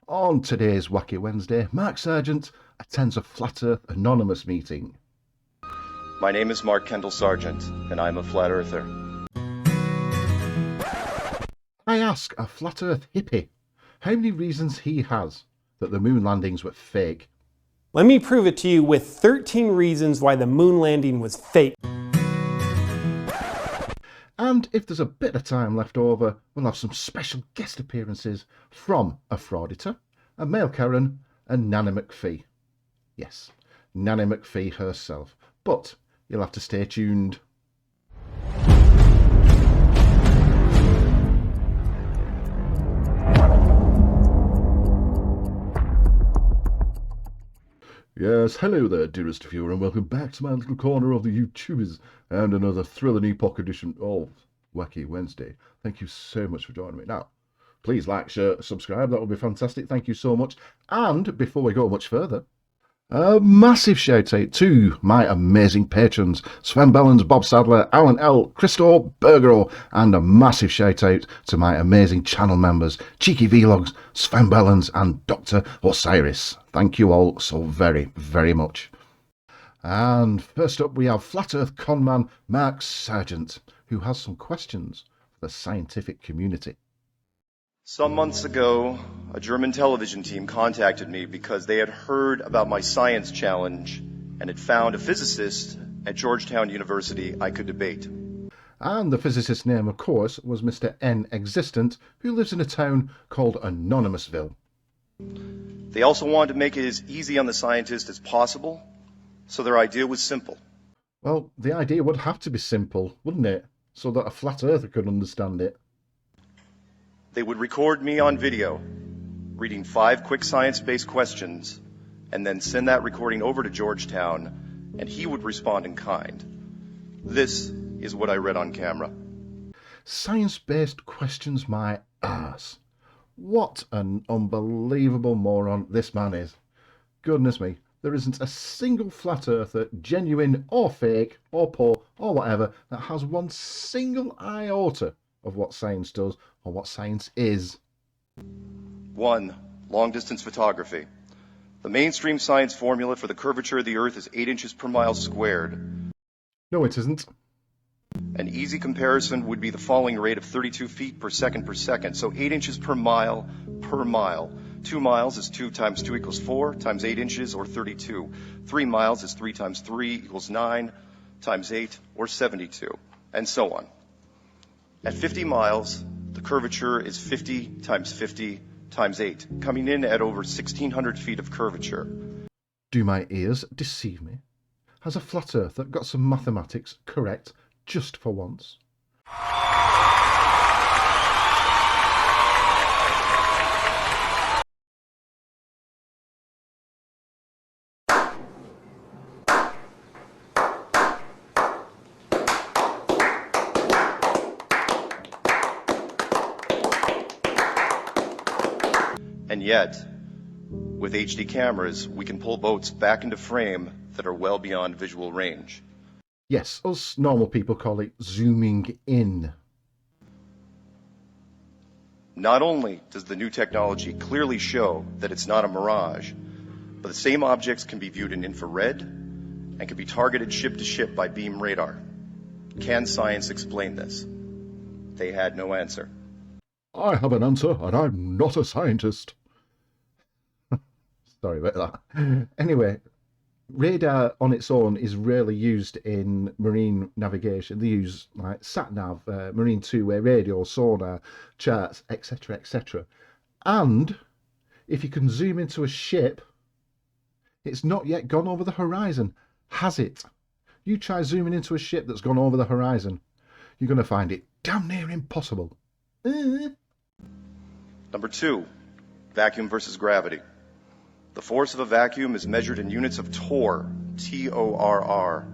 On today's Wacky Wednesday, Mark Sargent attends a Flat Earth Anonymous meeting. My name is Mark Kendall Sargent, and I'm a flat earther. I ask a Flat Earth hippie how many reasons he has that the moon landings were fake. Let me prove it to you with 13 reasons why the moon landing was fake. And if there's a bit of time left over, we'll have some special guest appearances from a frauditor, a male Karen, and Nanny Mcphee. Yes, Nanny Mcphee herself. But you'll have to stay tuned. Yes, hello there, dearest viewer, and welcome back to my little corner of the YouTubers and another Thrill and Epoch edition of Wacky Wednesday. Thank you so much for joining me. Now, please like, share, subscribe. That would be fantastic. Thank you so much. And before we go much further, a massive shout out to my amazing patrons, Sven Bellens, Bob Sadler, Alan L, Christo, Bergero, and a massive shout out to my amazing channel members, Cheeky Vlogs, Sven Bellens, and Dr. Osiris. Thank you all so very, very much. And first up, we have Flat Earth conman Mark Sargent, who has some questions for the scientific community. Some months ago, a German television team contacted me because they had heard about my science challenge and had found a physicist at Georgetown University I could debate. And the physicist's name, of course, was Mr. N. Existent, who lives in a town called Anonymousville. They also wanted to make it as easy on the scientist as possible, so their idea was simple. Well, the idea would have to be simple, wouldn't it? So that a flat earther could understand it. They would record me on video, reading 5 quick science-based questions, and then send that recording over to Georgetown, and he would respond in kind. This is what I read on camera. Science-based questions, my ass. What an unbelievable moron this man is. Goodness me, there isn't a single flat earther, genuine or fake or poor or whatever, that has one single iota of what science does or what science is. 1. Long-distance photography. The mainstream science formula for the curvature of the Earth is 8 inches per mile squared. No, it isn't. An easy comparison would be the falling rate of 32 feet per second. So 8 inches per mile per mile. 2 miles is 2 times 2 equals 4 times 8 inches, or 32. 3 miles is 3 times 3 equals 9 times 8, or 72, and so on. At 50 miles, the curvature is 50 times 50 times 8, coming in at over 1,600 feet of curvature. Do my ears deceive me? Has a flat earther got some mathematics correct just for once? And yet, with HD cameras, we can pull boats back into frame that are well beyond visual range. Yes, us normal people call it zooming in. Not only does the new technology clearly show that it's not a mirage, but the same objects can be viewed in infrared and can be targeted ship to ship by beam radar. Can science explain this? They had no answer. I have an answer, and I'm not a scientist. Sorry about that. Anyway, radar on its own is rarely used in marine navigation. They use like sat-nav, marine two-way radio, sonar, charts, etc., etc. And if you can zoom into a ship, it's not yet gone over the horizon, has it? You try zooming into a ship that's gone over the horizon, you're going to find it damn near impossible. Number 2, vacuum versus gravity. The force of a vacuum is measured in units of torr, T-O-R-R.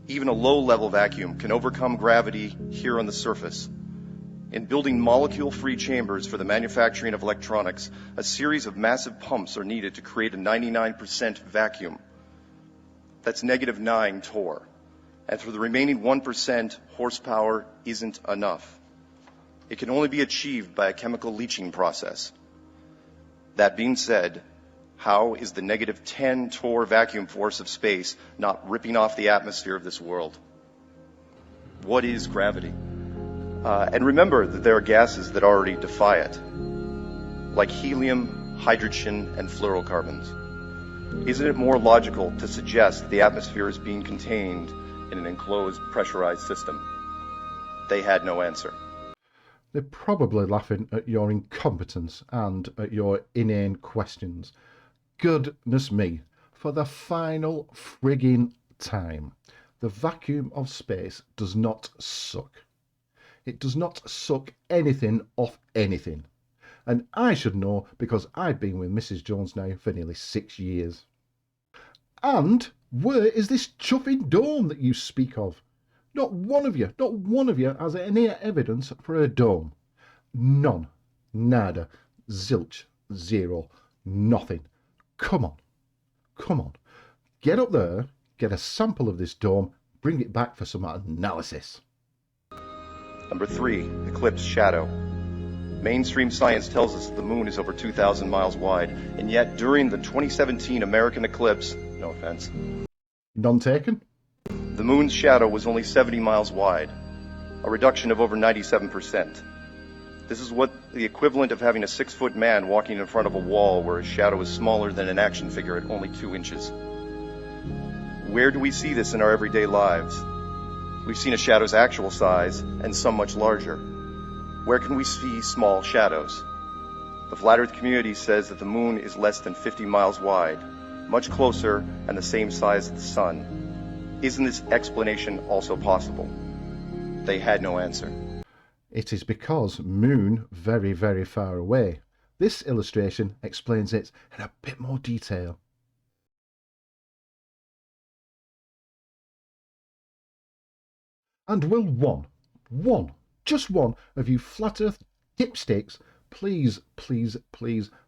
Even a low-level vacuum can overcome gravity here on the surface. In building molecule-free chambers for the manufacturing of electronics, a series of massive pumps are needed to create a 99% vacuum. That's -9 torr. And for the remaining 1%, horsepower isn't enough. It can only be achieved by a chemical leaching process. That being said, how is the negative 10 torr vacuum force of space not ripping off the atmosphere of this world? What is gravity? And remember that there are gases that already defy it, like helium, hydrogen, and fluorocarbons. Isn't it more logical to suggest that the atmosphere is being contained in an enclosed, pressurized system? They had no answer. They're probably laughing at your incompetence and at your inane questions. Goodness me, for the final frigging time, the vacuum of space does not suck. It does not suck anything off anything. And I should know because I've been with Mrs. Jones now for nearly 6 years. And where is this chuffing dome that you speak of? Not one of you has any evidence for a dome. None. Nada. Zilch. Zero. Nothing. Come on. Get up there, get a sample of this dome, bring it back for some analysis. Number 3, eclipse shadow. Mainstream science tells us that the moon is over 2,000 miles wide, and yet during the 2017 American eclipse, no offense, None taken? the moon's shadow was only 70 miles wide, a reduction of over 97%. This is what the equivalent of having a 6-foot man walking in front of a wall where his shadow is smaller than an action figure at only 2 inches. Where do we see this in our everyday lives? We've seen a shadow's actual size and some much larger. Where can we see small shadows? The flat Earth community says that the moon is less than 50 miles wide, much closer and the same size as the sun. Isn't this explanation also possible? They had no answer. It is because moon very, very far away. This illustration explains it in a bit more detail. And will just one of you flat earth dipsticks please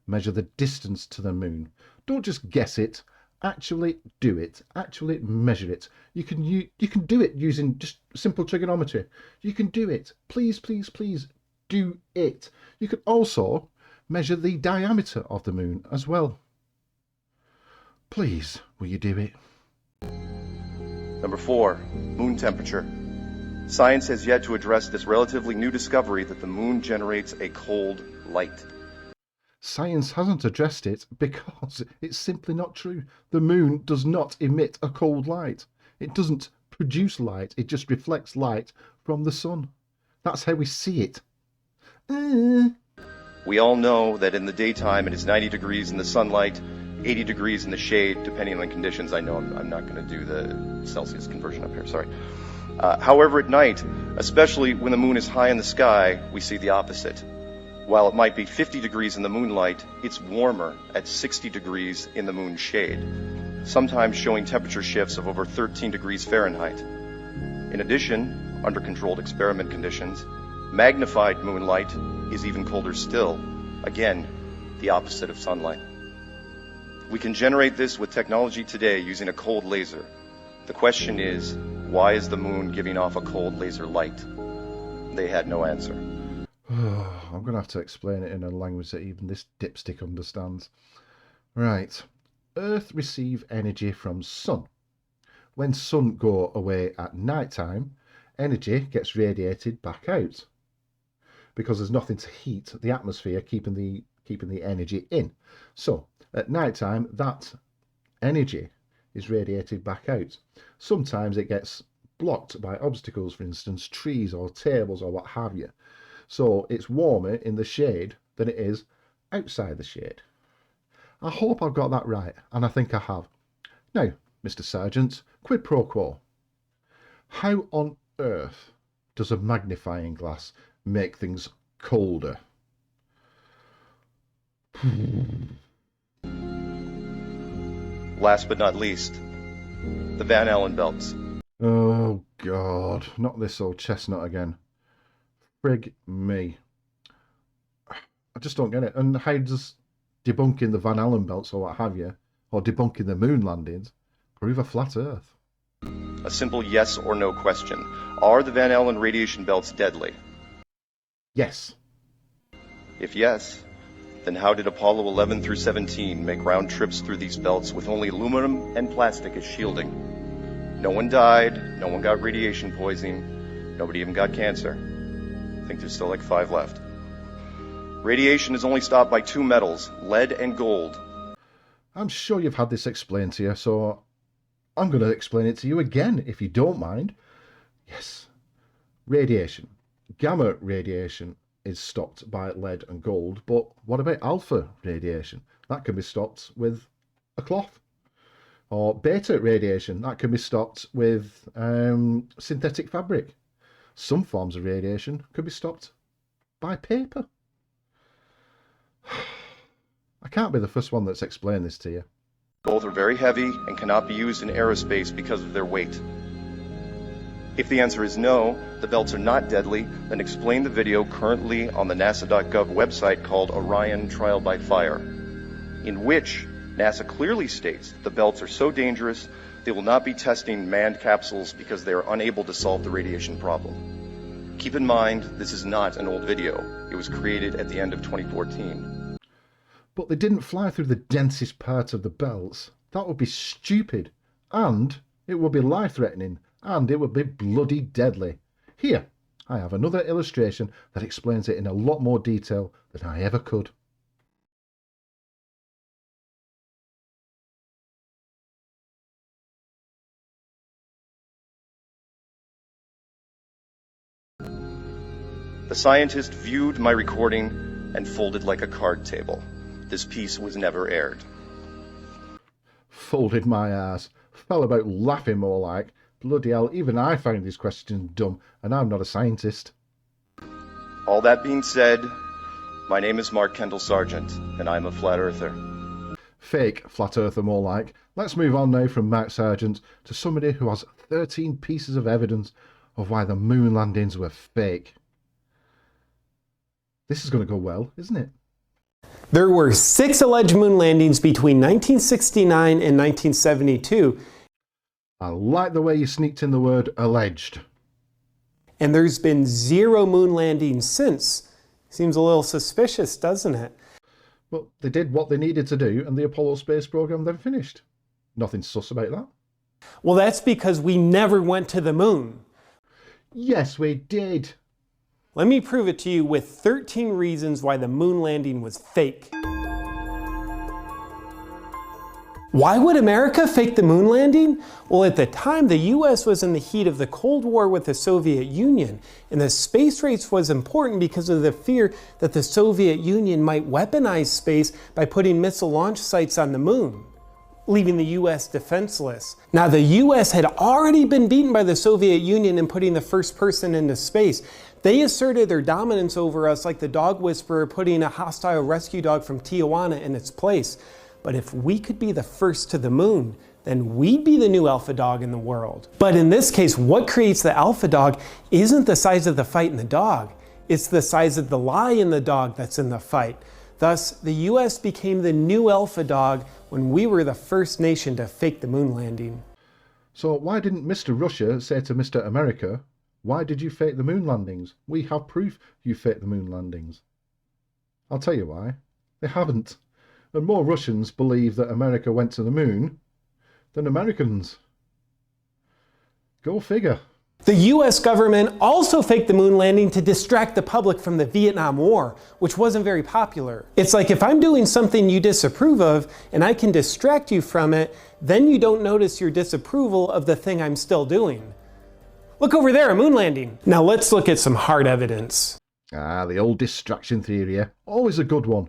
measure the distance to the moon. Don't just guess it, actually do it, actually measure it. You can do it using just simple trigonometry. You can do it. Please do it. You can also measure the diameter of the moon as well. Please, will you do it? Number 4, moon temperature. Science has yet to address this relatively new discovery that the moon generates a cold light. Science hasn't addressed it because it's simply not true. The moon does not emit a cold light. It doesn't produce light. It just reflects light from the sun. That's how we see it. We all know that in the daytime it is 90 degrees in the sunlight, 80 degrees in the shade, depending on the conditions. I know I'm not going to do the Celsius conversion up here, sorry. However, at night, especially when the moon is high in the sky, we see the opposite. While it might be 50 degrees in the moonlight, it's warmer at 60 degrees in the moon's shade, sometimes showing temperature shifts of over 13 degrees Fahrenheit. In addition, under controlled experiment conditions, magnified moonlight is even colder still, again, the opposite of sunlight. We can generate this with technology today using a cold laser. The question is, why is the moon giving off a cold laser light? They had no answer. I'm going to have to explain it in a language that even this dipstick understands. Right. Earth receive energy from sun. When sun go away at night time, energy gets radiated back out. Because there's nothing to heat the atmosphere, keeping the energy in. So, at night time, that energy is radiated back out. Sometimes it gets blocked by obstacles, for instance, trees or tables or what have you. So it's warmer in the shade than it is outside the shade. I hope I've got that right, and I think I have. Now, Mr. Sargent, quid pro quo. How on earth does a magnifying glass make things colder? Last but not least, the Van Allen belts. Oh God, not this old chestnut again. Frig me. I just don't get it. And how does debunking the Van Allen belts or what have you, or debunking the moon landings, prove a flat Earth? A simple yes or no question. Are the Van Allen radiation belts deadly? Yes. If yes, Then how did Apollo 11 through 17 make round trips through these belts with only aluminum and plastic as shielding? No one died, no one got radiation poisoning, nobody even got cancer. I think there's still like 5 left. Radiation is only stopped by 2 metals, lead and gold. I'm sure you've had this explained to you, so I'm going to explain it to you again, if you don't mind. Yes, radiation. Gamma radiation is stopped by lead and gold, but what about alpha radiation? That can be stopped with a cloth. Or beta radiation, that can be stopped with synthetic fabric. Some forms of radiation could be stopped by paper. I can't be the first one that's explained this to you. Both are very heavy and cannot be used in aerospace because of their weight. If the answer is no, the belts are not deadly, then explain the video currently on the NASA.gov website called Orion Trial by Fire, in which NASA clearly states that the belts are so dangerous they will not be testing manned capsules because they are unable to solve the radiation problem. Keep in mind, this is not an old video. It was created at the end of 2014. But they didn't fly through the densest part of the belts. That would be stupid. And it would be life-threatening. And it would be bloody deadly. Here, I have another illustration that explains it in a lot more detail than I ever could. The scientist viewed my recording and folded like a card table. This piece was never aired. Folded my ass. Fell about laughing more like. Bloody hell, even I find these questions dumb, and I'm not a scientist. All that being said, my name is Mark Kendall Sargent, and I'm a flat earther. Fake flat earther more like. Let's move on now from Mark Sargent to somebody who has 13 pieces of evidence of why the moon landings were fake. This is going to go well, isn't it? There were 6 alleged moon landings between 1969 and 1972. I like the way you sneaked in the word alleged. And there's been 0 moon landings since. Seems a little suspicious, doesn't it? Well, they did what they needed to do, and the Apollo space program then finished. Nothing sus about that. Well, that's because we never went to the moon. Yes, we did. Let me prove it to you with 13 reasons why the moon landing was fake. Why would America fake the moon landing? Well, at the time, the US was in the heat of the Cold War with the Soviet Union, and the space race was important because of the fear that the Soviet Union might weaponize space by putting missile launch sites on the moon, leaving the US defenseless. Now, the US had already been beaten by the Soviet Union in putting the first person into space. They asserted their dominance over us like the dog whisperer putting a hostile rescue dog from Tijuana in its place. But if we could be the first to the moon, then we'd be the new alpha dog in the world. But in this case, what creates the alpha dog isn't the size of the fight in the dog. It's the size of the lie in the dog that's in the fight. Thus, the US became the new alpha dog when we were the first nation to fake the moon landing. So why didn't Mr. Russia say to Mr. America, why did you fake the moon landings? We have proof you faked the moon landings. I'll tell you why. They haven't. And more Russians believe that America went to the moon than Americans. Go figure. The US government also faked the moon landing to distract the public from the Vietnam War, which wasn't very popular. It's like if I'm doing something you disapprove of and I can distract you from it, then you don't notice your disapproval of the thing I'm still doing. Look over there, a moon landing. Now let's look at some hard evidence. Ah, the old distraction theory, yeah. Always a good one.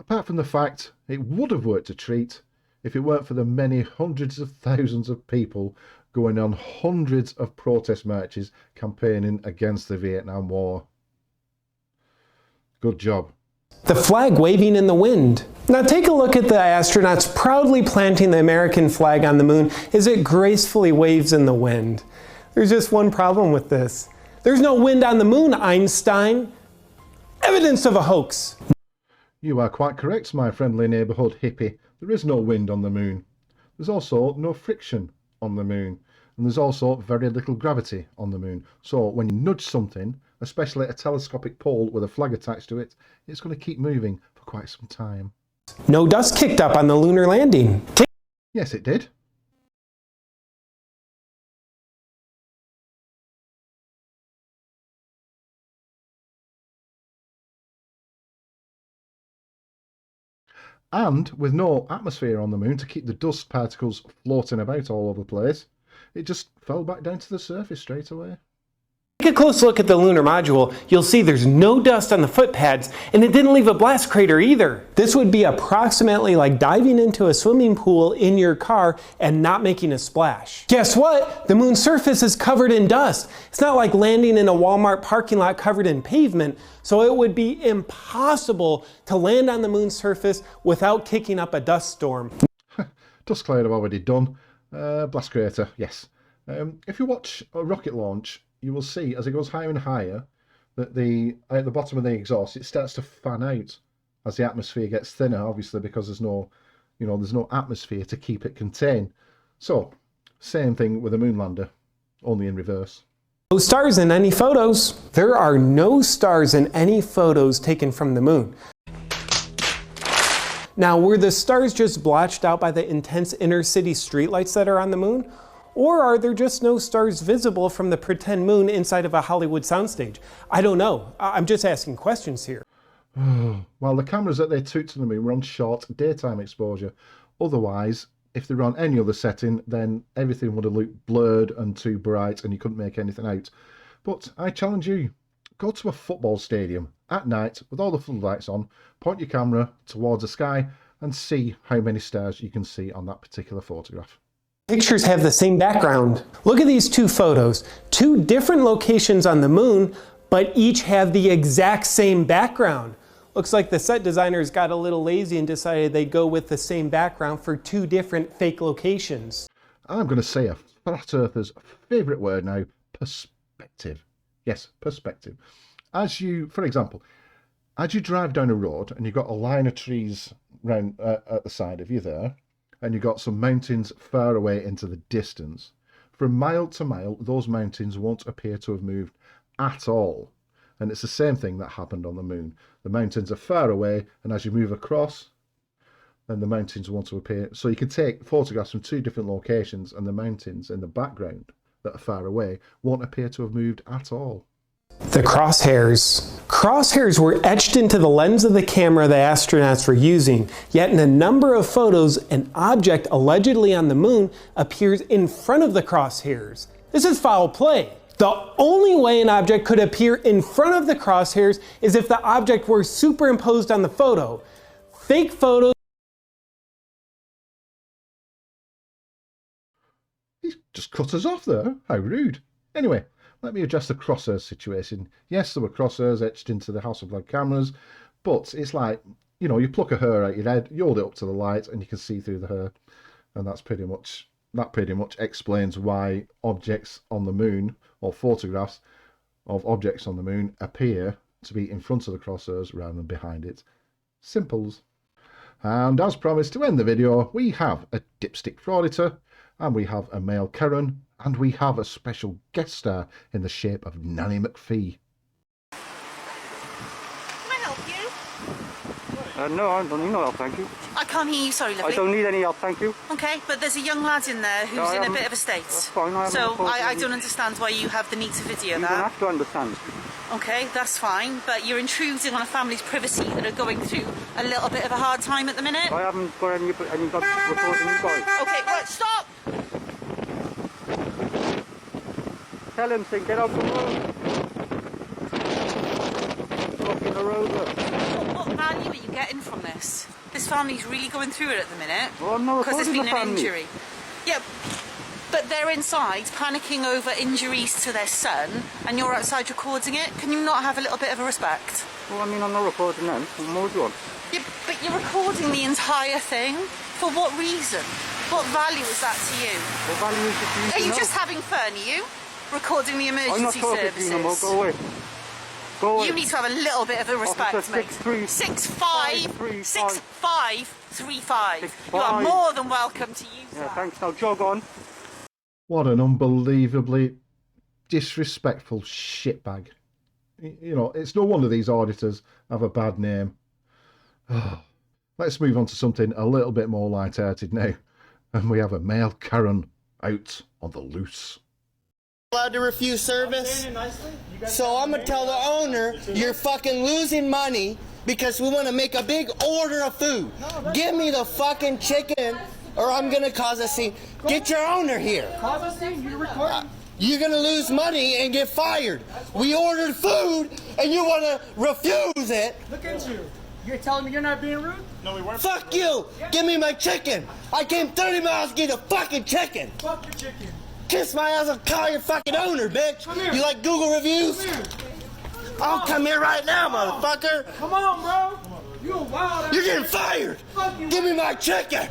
Apart from the fact it would have worked a treat if it weren't for the many hundreds of thousands of people going on hundreds of protest marches campaigning against the Vietnam War. Good job. The flag waving in the wind. Now take a look at the astronauts proudly planting the American flag on the moon as it gracefully waves in the wind. There's just one problem with this. There's no wind on the moon, Einstein. Evidence of a hoax. You are quite correct, my friendly neighbourhood hippie. There is no wind on the moon. There's also no friction on the moon. And there's also very little gravity on the moon. So when you nudge something, especially a telescopic pole with a flag attached to it, it's going to keep moving for quite some time. No dust kicked up on the lunar landing. Yes, it did. And with no atmosphere on the moon to keep the dust particles floating about all over the place, it just fell back down to the surface straight away. Take a close look at the lunar module. You'll see there's no dust on the foot pads, and it didn't leave a blast crater either. This would be approximately like diving into a swimming pool in your car and not making a splash. Guess what? The moon's surface is covered in dust. It's not like landing in a Walmart parking lot covered in pavement, so it would be impossible to land on the moon's surface without kicking up a dust storm. Dust cloud I've already done. Blast crater, yes. If you watch a rocket launch, you will see as it goes higher and higher that at the bottom of the exhaust it starts to fan out as the atmosphere gets thinner, obviously because there's no atmosphere to keep it contained. So same thing with a moon lander, only in reverse. No stars in any photos. There are no stars in any photos taken from the moon. Now, were the stars just blotched out by the intense inner city streetlights that are on the moon? Or are there just no stars visible from the pretend moon inside of a Hollywood soundstage? I don't know. I'm just asking questions here. Well, the cameras that they took to the moon were on short daytime exposure. Otherwise, if they were on any other setting, then everything would have looked blurred and too bright and you couldn't make anything out. But I challenge you, go to a football stadium at night with all the floodlights on, point your camera towards the sky and see how many stars you can see on that particular photograph. Pictures have the same background. Look at these two photos. Two different locations on the moon, but each have the exact same background. Looks like the set designers got a little lazy and decided they'd go with the same background for two different fake locations. I'm going to say a flat earther's favourite word now, perspective. Yes, perspective. For example, as you drive down a road and you've got a line of trees round at the side of you there, and you've got some mountains far away into the distance, from mile to mile, those mountains won't appear to have moved at all. And it's the same thing that happened on the moon. The mountains are far away, and as you move across, then the mountains won't appear. So you can take photographs from two different locations, and the mountains in the background that are far away won't appear to have moved at all. The crosshairs. Crosshairs were etched into the lens of the camera the astronauts were using, yet in a number of photos, an object allegedly on the moon appears in front of the crosshairs. This is foul play. The only way an object could appear in front of the crosshairs is if the object were superimposed on the photo. Fake photos. He just cut us off there. How rude. Anyway, let me address the crosshairs situation. Yes, there were crosshairs etched into the Hasselblad cameras, but it's like, you pluck a hair out your head, you hold it up to the light, and you can see through the hair. And that pretty much explains why objects on the moon, or photographs of objects on the moon, appear to be in front of the crosshairs rather than behind it. Simples. And as promised, to end the video, we have a dipstick frauditor, and we have a male Karen, and we have a special guest star in the shape of Nanny Mcphee. Can I help you? No, I don't need no help, thank you. I can't hear you, sorry, lovely. I don't need any help, thank you. Okay, but there's a young lad in there who's in a bit of a state. That's fine, I So haven't I don't understand why you have the need to video You that. don't have to understand. Okay, that's fine, but you're intruding on a family's privacy that are going through a little bit of a hard time at the minute. I haven't got any recording you guys. Okay, right, stop! Tell him to get off the road. Blocking the road up. What value are you getting from this? This family's really going through it at the minute. Well, I'm not because there's recording been the an family. injury. Yeah, but they're inside panicking over injuries to their son, and you're outside recording it. Can you not have a little bit of a respect? Well, I mean, I'm not recording them. What more do you want? Yeah, but you're recording the entire thing. For what reason? What value is that to you? What value is it to you? Are you to just know? having fun, are you? Recording the emergency I'm not talking services. to you no more. Go away. Go away. You need to have a little bit of a respect, Officer mate. 63535. 6535. You are more than welcome to use Yeah, that. thanks. Now jog on. What an unbelievably disrespectful shitbag. It's no wonder these auditors have a bad name. Let's move on to something a little bit more light-hearted now. And we have a male Karen out on the loose. Allowed to refuse service? So I'm gonna tell the owner you're fucking losing money because we want to make a big order of food. Give me the fucking chicken or I'm gonna cause a scene. Get your owner here. Cause a scene? You're recording. You're gonna lose money and get fired. We ordered food and you wanna refuse it. Look at you. You're telling me you're not being rude? No, we weren't. Fuck you! Give me my chicken! I came 30 miles to get a fucking chicken! Fuck your chicken. Kiss my ass and call your fucking owner, bitch! Come here. You like Google reviews? Come here. I'll come here right now, motherfucker! Come on, bro. You a wild ass. You're getting fired! Fuck you. Give me my chicken!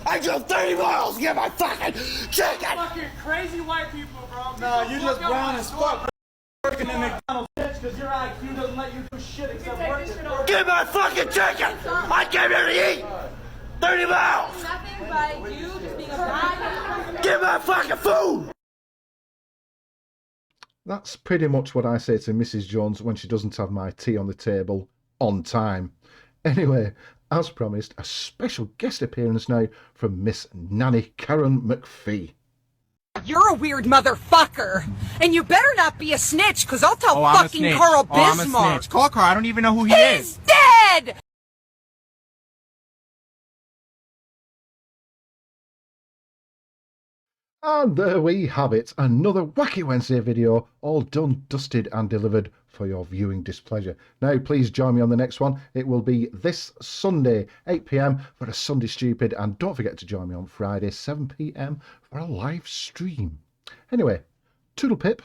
I drove 30 miles to get my fucking chicken! Fucking crazy white people, bro. No, you just brown as fuck. Working in McDonald's, bitch, because your IQ doesn't let you do shit except work. Give me my fucking chicken! I came here to eat! 30 miles! Nothing but you just being a bad. Give me my fucking food! That's pretty much what I say to Mrs. Jones when she doesn't have my tea on the table on time. Anyway, as promised, a special guest appearance now from Miss Nanny Karen Mcphee. You're a weird motherfucker, and you better not be a snitch, cause I'll tell I'm fucking a snitch. Carl I'm a Bismarck. snitch. Call Carl. I don't even know who he He's is. dead! And there we have it, another Wacky Wednesday video, all done, dusted and delivered for your viewing displeasure. Now please join me on the next one. It will be this Sunday, 8 PM for a Sunday Stupid, and don't forget to join me on Friday, 7 PM for a live stream. Anyway, toodle pip.